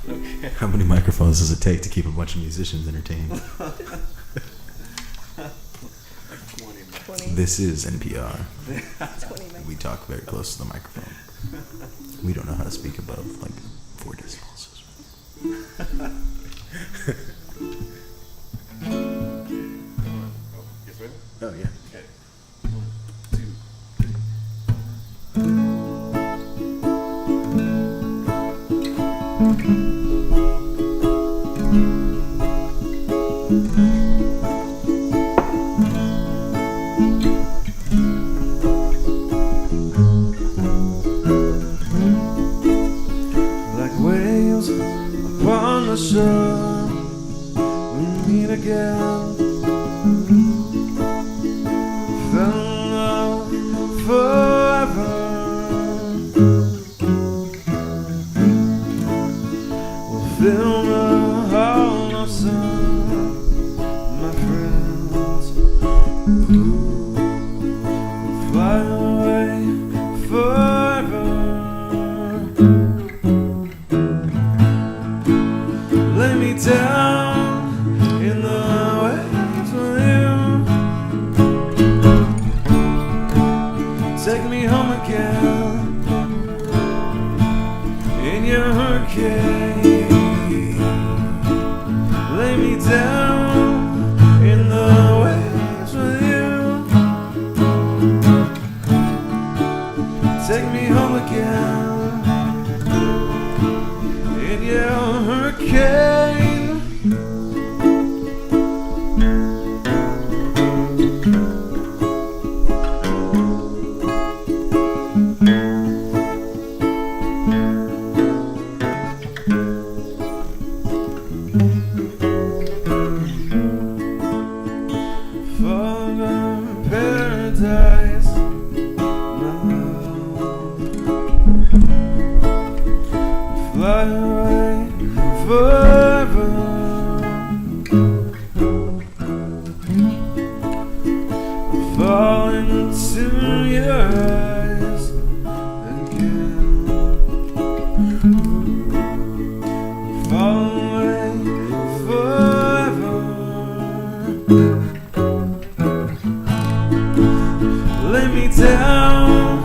Okay. How many microphones does it take to keep a bunch of musicians entertained? Like 20 minutes. 20. This is NPR. 20 minutes. We talk very close to the microphone. We don't know how to speak above like 4 decibels. Yes, ready? Oh yeah. Okay. 1, 2, 3. Like waves upon the shore, we meet again. Fell in love forever. We'll fill the hall of sun, my friends. We'll fly away forever. Lay me down in the waves with you. Take me home again in your hurricane. Lay me down in the waves with you. Take me home again in your hurricane. Father paradise, my love. Fly away forever. Fall into your eyes again. Fall away forever. Lay me down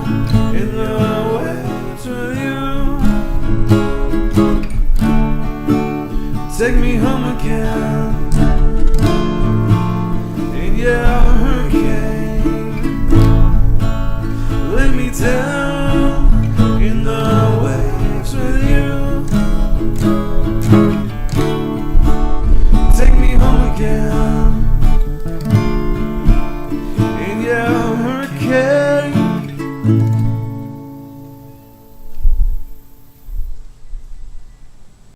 in the waves with you. Take me home again in your hurricane. Lay me down